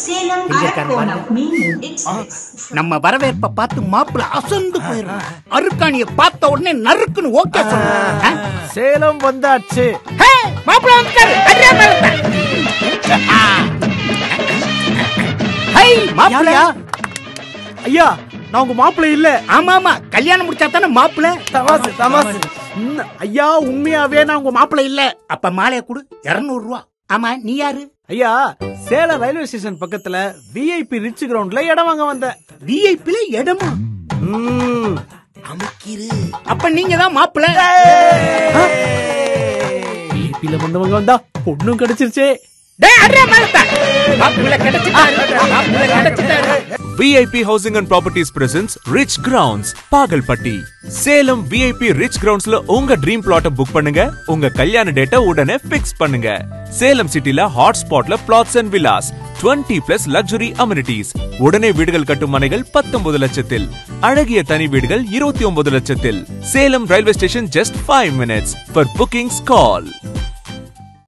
சேலம் அரக்கோணம் மீன் express. நம்ம வரவேற்ப பார்த்து மாப்பிள்ள அசந்து போயிடும். அருக்காணிய பார்த்த உடனே நறுக்குன்னு ஓகே சொல்லுங்க. சேலம் வந்தாச்சு. மாப்பிள்ள வந்துட்டாரு. மாப்பிள்ளையா? ஐயா, நான் உங்க மாப்பிள்ளை இல்ல. ஆமா ஆமா, கல்யாணம் முடிச்சா தானே மாப்பிள்ள. தமாசு தமாசு. ஐயா, உண்மையாவே நான் உங்க மாப்பிள்ளை இல்ல. அப்ப மாலைய கொடு, 200 ரூபா. ஆமா, நீ யாரு? ஐயா, சேலம் ரயில்வே ஸ்டேஷன் பக்கத்துல விஐபி ரிச் கிரவுண்ட்ல இடம் வாங்க வந்தேன். விஐபில இடமா? அமுக்கிரு. அப்ப நீங்க தான் மாப்பிள்ள. விஐபில வந்தவங்க வந்தா பொண்ணும் கிடைச்சிருச்சே. VIP Housing and Properties presents Rich Grounds, Pagalpatti. Salem VIP Rich Groundsல உங்க ட்ரீம் பிளாட்ட புக் பண்ணுங்க. உங்க கல்யாண டேட்டை உடனே ஃபிக்ஸ் பண்ணுங்க. சேலம் சிட்டில ஹாட் ஸ்பாட்ல plots and villas, 20+ luxury amenities. உடனே வீடுகள் கட்டும் மனைகள் 19 லட்சத்தில். அழகிய தனி வீடுகள் 29 லட்சத்தில். Salem railway station just 5 minutes. For bookings call